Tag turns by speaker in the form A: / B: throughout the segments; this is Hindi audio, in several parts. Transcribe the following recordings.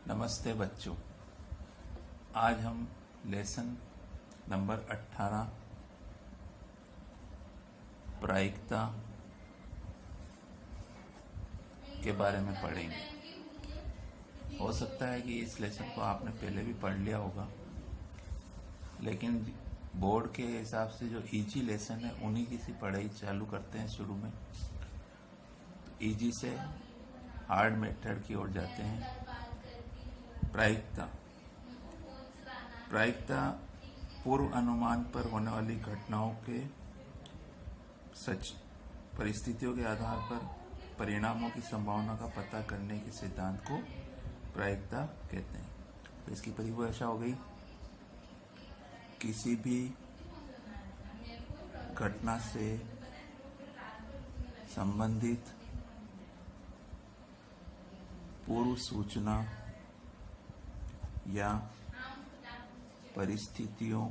A: नमस्ते बच्चों। आज हम लेसन नंबर 18 प्रायिकता के बारे में पढ़ेंगे। हो सकता है कि इस लेसन को आपने पहले भी पढ़ लिया होगा, लेकिन बोर्ड के हिसाब से जो इजी लेसन है उन्हीं की सी पढ़ाई चालू करते हैं शुरू में। तो इजी से हार्ड मेथड की ओर जाते हैं। प्रायिकता पूर्व अनुमान पर होने वाली घटनाओं के सच परिस्थितियों के आधार पर परिणामों की संभावना का पता करने के सिद्धांत को प्रायिकता कहते हैं। तो इसकी परिभाषा हो गई, किसी भी घटना से संबंधित पूर्व सूचना या परिस्थितियों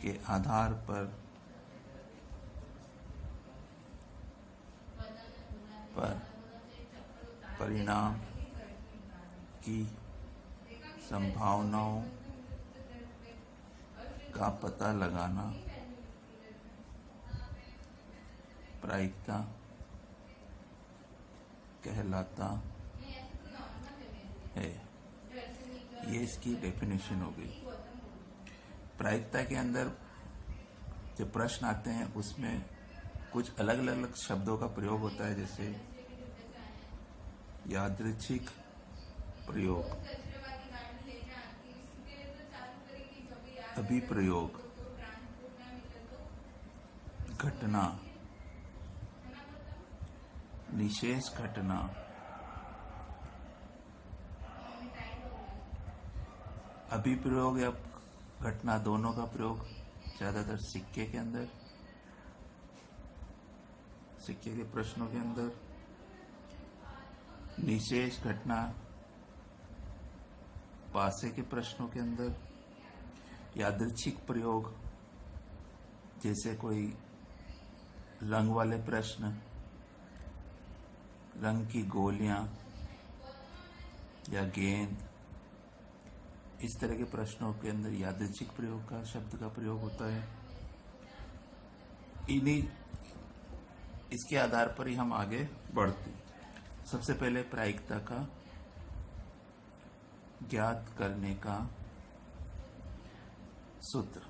A: के आधार पर परिणाम की संभावनाओं का पता लगाना प्रायिकता कहलाता है। ये इसकी डेफिनेशन हो गई। प्रायिकता के अंदर जो प्रश्न आते हैं उसमें कुछ अलग अलग शब्दों का प्रयोग होता है, जैसे यादृच्छिक प्रयोग, अभिप्रयोग, घटना, निशेष घटना, अभिप्रयोग या घटना दोनों का प्रयोग ज्यादातर सिक्के के अंदर, सिक्के के प्रश्नों के अंदर। निशेष घटना पासे के प्रश्नों के अंदर। यादृच्छिक प्रयोग जैसे कोई रंग वाले प्रश्न, रंग की गोलियां या गेंद, इस तरह के प्रश्नों के अंदर यादृच्छिक प्रयोग का शब्द का प्रयोग होता है। इन्हीं इसके आधार पर ही हम आगे बढ़ते हैं। सबसे पहले प्रायिकता का ज्ञात करने का सूत्र।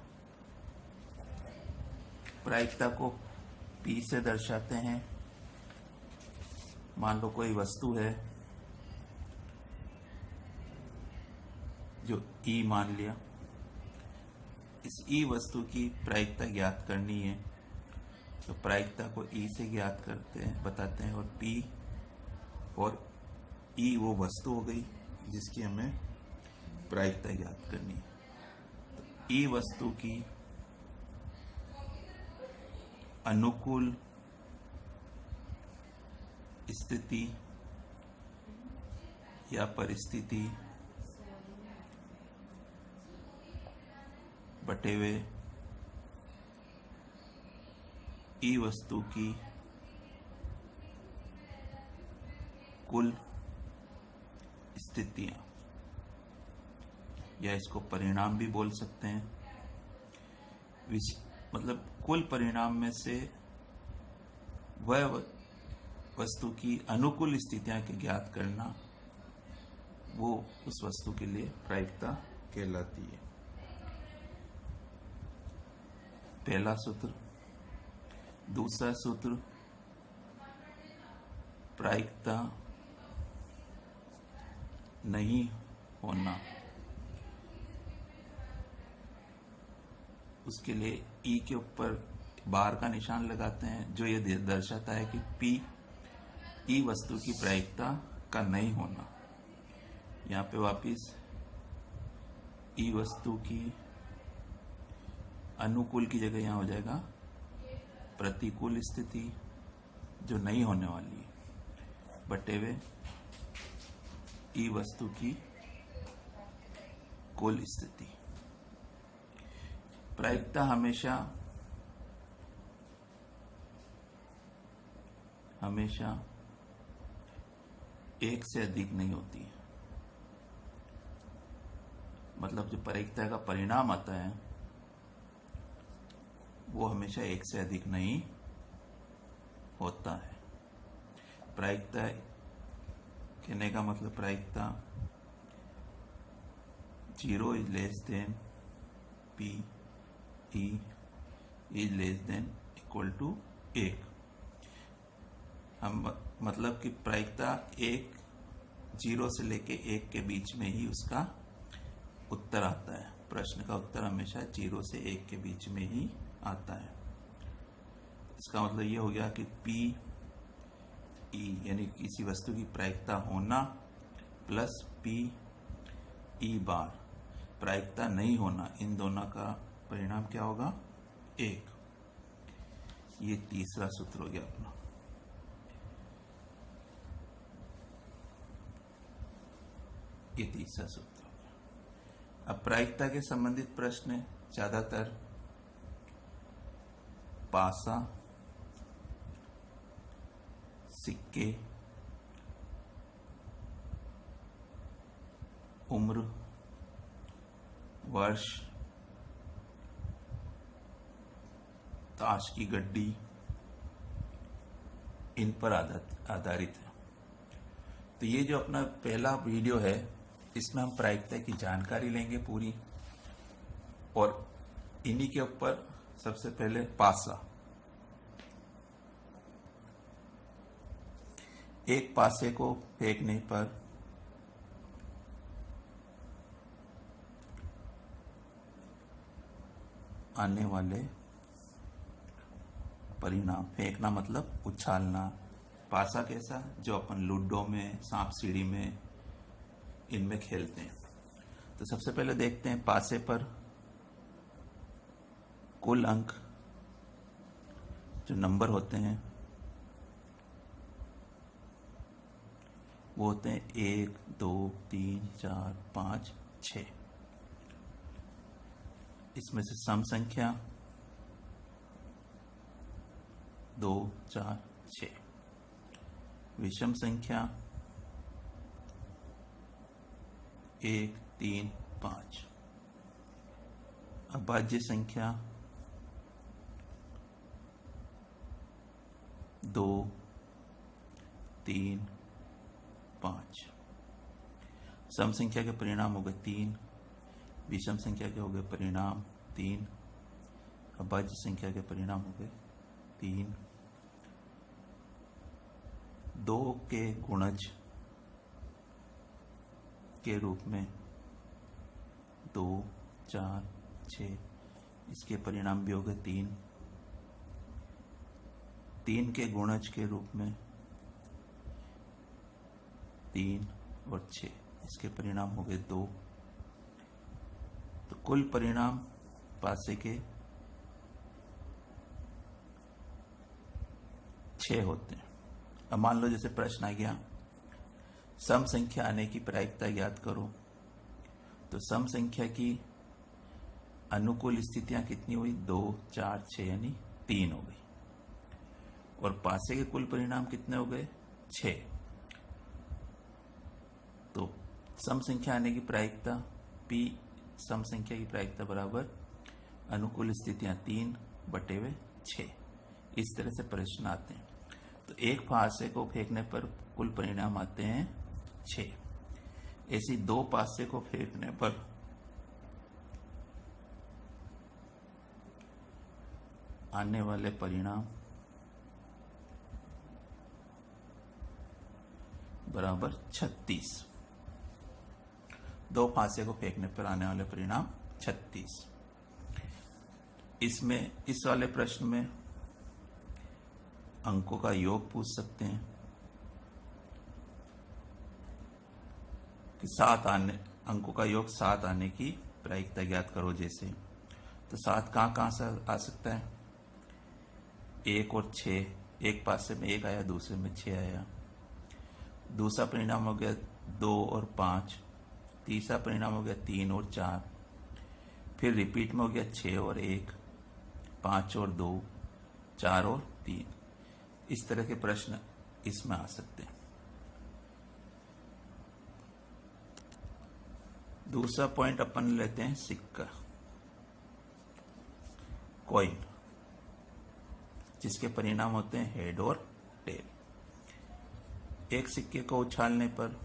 A: प्रायिकता को P से दर्शाते हैं। मान लो कोई वस्तु है जो E मान लिया। इस E वस्तु की प्रायिकता ज्ञात करनी है, तो प्रायिकता को E से ज्ञात करते हैं, बताते हैं। और P और E वो वस्तु हो गई जिसकी हमें प्रायिकता ज्ञात करनी है। तो E वस्तु की अनुकूल स्थिति या परिस्थिति बटे हुए E वस्तु की कुल स्थितियां, या इसको परिणाम भी बोल सकते हैं। मतलब कुल परिणाम में से वह वस्तु की अनुकूल स्थितियां के ज्ञात करना, वो उस वस्तु के लिए प्रायिकता कहलाती है। पहला सूत्र। दूसरा सूत्र, प्रायिकता नहीं होना, उसके लिए E के ऊपर बार का निशान लगाते हैं, जो ये दर्शाता है कि P E वस्तु की प्रायिकता का नहीं होना। यहाँ पे वापिस E वस्तु की अनुकूल की जगह यहाँ हो जाएगा प्रतिकूल स्थिति, जो नहीं होने वाली है, बटे हुए E वस्तु की कुल स्थिति। प्रायिकता हमेशा एक से अधिक नहीं होती है। मतलब जो प्रायिकता का परिणाम आता है वो हमेशा एक से अधिक नहीं होता है। प्रायिकता कहने का मतलब प्रायिकता 0 is less than P E is less than equal to 1। हम मतलब कि प्रायिकता 0 से लेके 1 के बीच में ही उसका उत्तर आता है। प्रश्न का उत्तर हमेशा 0 से 1 के बीच में ही आता है। इसका मतलब ये हो गया कि P E यानी किसी वस्तु की प्रायिकता होना प्लस P E बार प्रायिकता नहीं होना, इन दोनों का परिणाम क्या होगा? 1। ये तीसरा सूत्र हो गया अपना। ये तीसरा सूत्र हो गया। अब प्रायिकता के संबंधित प्रश्न ज्यादातर पासा, सिक्के, उम्र, वर्ष, ताश की गड्डी, इन पर आधारित है। तो ये जो अपना पहला वीडियो है इसमें हम प्रायिकता की जानकारी लेंगे पूरी, और इन्हीं के ऊपर सबसे पहले पासा। एक पासे को फेंकने पर आने वाले परिणाम। फेंकना मतलब उछालना। पासा कैसा? जो अपन लूडो में, सांप सीढ़ी में, इनमें खेलते हैं। तो सबसे पहले देखते हैं पासे पर कुल अंक जो नंबर होते हैं वो होते हैं 1 2 3 4 5 6। इसमें से सम संख्या 2 4 6, विषम संख्या 1 3 5, अभाज्य संख्या 2 3 5। सम संख्या के परिणाम हो गए 3, विषम संख्या के हो गए परिणाम 3, अभाज्य संख्या के परिणाम हो गए 3। 2 के गुणज के रूप में 2 4 6, इसके परिणाम भी हो गए 3। 3 के गुणज के रूप में 3 और 6, इसके परिणाम हो गए 2। तो कुल परिणाम पासे के 6 होते हैं। अब मान लो जैसे प्रश्न आ गया सम संख्या आने की प्रायिकता ज्ञात करो, तो सम संख्या की अनुकूल स्थितियां कितनी हुई? 2 4 6 यानी 3 हो गई। और पासे के कुल परिणाम कितने हो गए? 6। तो सम संख्या आने की प्रायिकता P सम संख्या की प्रायिकता बराबर अनुकूल स्थितियां 3/6। इस तरह से प्रश्न आते हैं। तो एक पासे को फेंकने पर कुल परिणाम आते हैं 6। ऐसी 2 पासे को फेंकने पर आने वाले परिणाम बराबर 36। 2 फांसे को फेंकने पर आने वाले परिणाम 36। इसमें इस वाले प्रश्न में अंकों का योग पूछ सकते हैं कि 7 आने अंकों का योग 7 आने की प्रायिकता ज्ञात करो। जैसे तो 7 कहां से आ सकता है? 1 और 6, एक पासे में 1 आया, दूसरे में 6 आया। दूसरा परिणाम हो गया 2 और 5, तीसरा परिणाम हो गया 3 और 4, फिर रिपीट में हो गया 6 और 1, 5 और 2, 4 और 3। इस तरह के प्रश्न इसमें आ सकते हैं। दूसरा पॉइंट अपन लेते हैं सिक्का, कॉइन, जिसके परिणाम होते हैं हेड और टेल। एक सिक्के को उछालने पर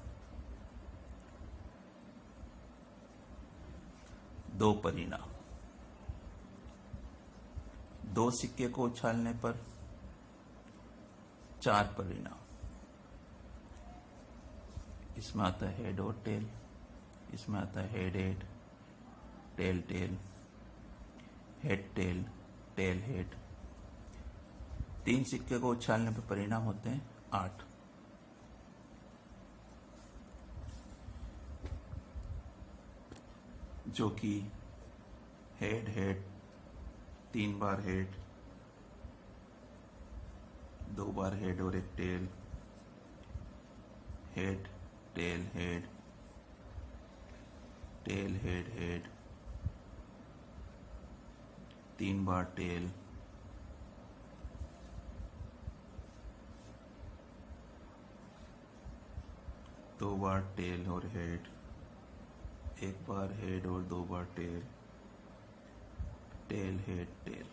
A: दो परिणाम, दो सिक्के को उछालने पर चार परिणाम। इसमें आता है हेड और टेल, इसमें आता है head head, tail tail, head tail, tail head. तीन सिक्के को उछालने पर परिणाम होते हैं 8। जो कि हेड हेड, 3 बार हेड, 2 बार हेड और एक tail, head tail head, tail head head, 3 बार टेल, दो बार टेल और हेड, एक बार हेड और 2 बार टेल, टेल हेड टेल।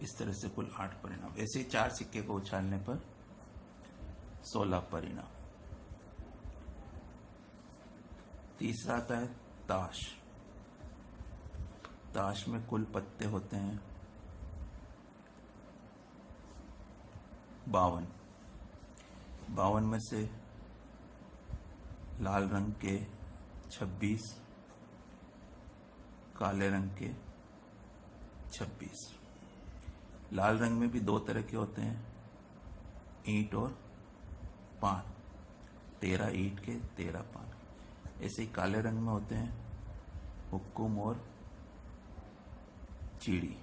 A: इस तरह से कुल 8 परिणाम। ऐसे ही 4 सिक्के को उछालने पर 16 परिणाम। तीसरा आता है ताश। ताश में कुल पत्ते होते हैं 52। 52 में से लाल रंग के 26, काले रंग के 26। लाल रंग में भी 2 तरह के होते हैं, ईंट और पान। 13 ईंट के 13 पान। ऐसे ही काले रंग में होते हैं हुक्म और चिड़ी।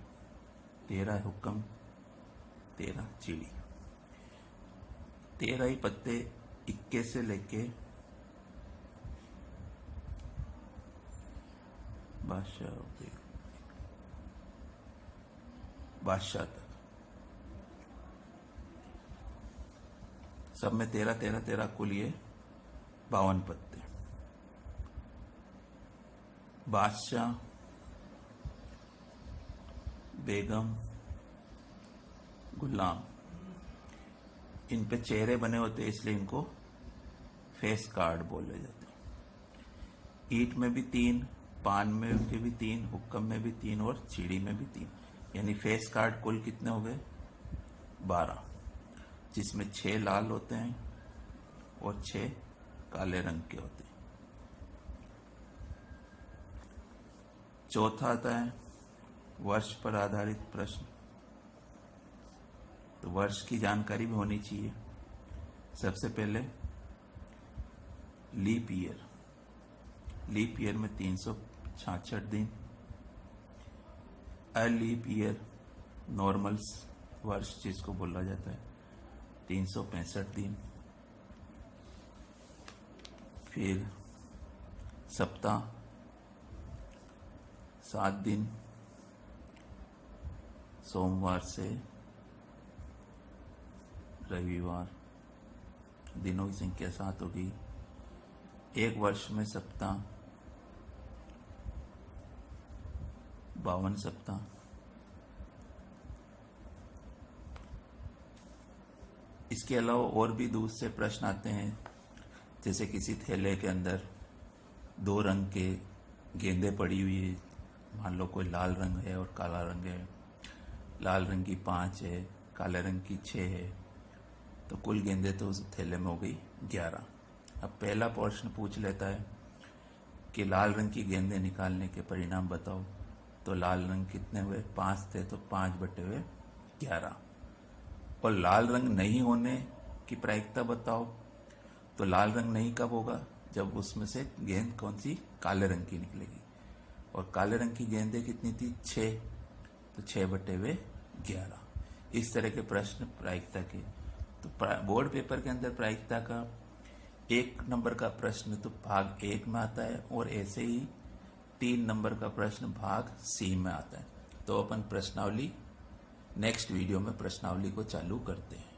A: 13 हुक्म, 13 चिड़ी। 13 ही पत्ते इक्के से लेके बादशाह तक, सब में 13 13 13 कुल ये 52 पत्ते। बादशाह, बेगम, गुलाम, इन पे चेहरे बने होते इसलिए इनको फेस कार्ड बोले जाते हैं। ईंट में भी 3, पान में भी 3, हुक्म में भी 3 और चीड़ी में भी 3, यानी फेस कार्ड कुल कितने हो गए 12, जिसमें 6 लाल होते हैं और 6 काले रंग के होते हैं। चौथा आता है वर्ष पर आधारित प्रश्न। तो वर्ष की जानकारी भी होनी चाहिए। सबसे पहले लीप ईयर। लीप ईयर में 366 दिन। अलीप ईयर, नॉर्मल वर्ष जिसको बोला जाता है, 365 दिन। फिर सप्ताह 7 दिन, सोमवार से रविवार। दिनों की संख्या 7 होगी। एक वर्ष में सप्ताह 52 सप्ताह। इसके अलावा और भी दूसरे प्रश्न आते हैं, जैसे किसी थैले के अंदर 2 रंग के गेंदें पड़ी हुई है, मान लो कोई लाल रंग है और काला रंग है। लाल रंग की 5 है, काले रंग की 6 है, तो कुल गेंदें तो उस थैले में हो गई 11। अब पहला प्रश्न पूछ लेता है कि लाल रंग की गेंदें निकालने के परिणाम बताओ। तो लाल रंग कितने हुए, 5 थे, तो 5/11। और लाल रंग नहीं होने की प्रायिकता बताओ। तो लाल रंग नहीं कब होगा, जब उसमें से गेंद कौन सी काले रंग की निकलेगी। और काले रंग की गेंदें कितनी थी, 6, तो 6/11। इस तरह के प्रश्न प्रायिकता के। तो बोर्ड पेपर के अंदर प्रायिकता का 1 नंबर का प्रश्न तो भाग 1 में आता है, और ऐसे ही 3 नंबर का प्रश्न भाग C में आता है। तो अपन प्रश्नावली नेक्स्ट वीडियो में प्रश्नावली को चालू करते हैं।